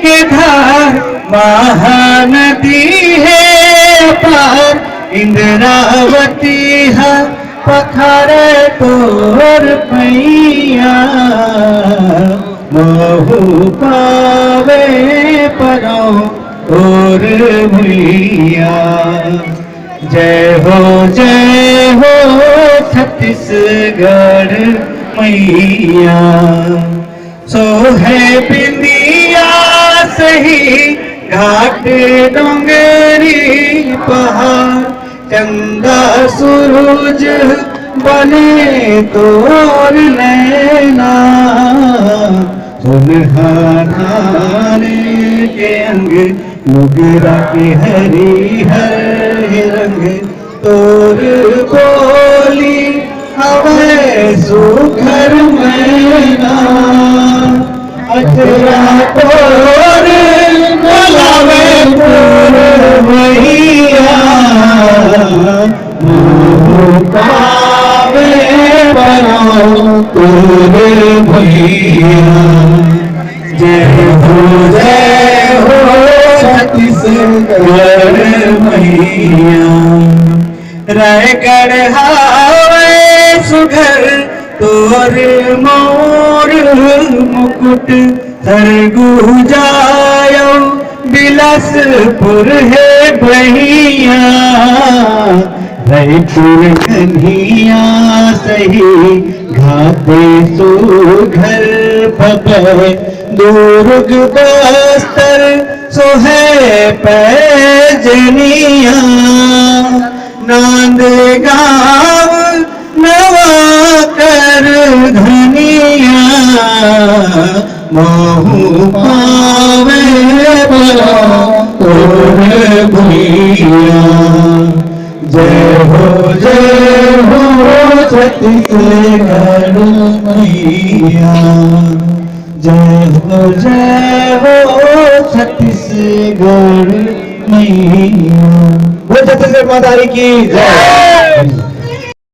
के धार महानदी है पार इंद्रावती है पखारे तोर पैया महू पावे परो और भैया। जय हो छत्तीसगढ़ मैया। सो है बिंदिया सही घाट डोंगरी पहाड़ चंदा सूरज बने तोर नैना सुनहारे के अंग मुगरा के हरी हर रंग तोर बोली हवे सुखर मैना अचरा तोर बोलावे तोर भैया पावे परो तोर भैया। जय हो छत्तीसगढ़ मैया। रायगढ़ हावे सुघर तोर मोर मुकुट सरगु जायो बिलासपुर है भैया। रायपुर कन्हिया सही घाटे सुघर पपे दुर्ग बस्तर सोहे पैजनिया। नांद गाँव नवा कर धनिया महू पावे बलो तोर भैया। जय हो छत्तीसगढ़ मैया। जय हो छत्तीसगढ़ मैया। वो छत्तीसगढ़ माता की जय।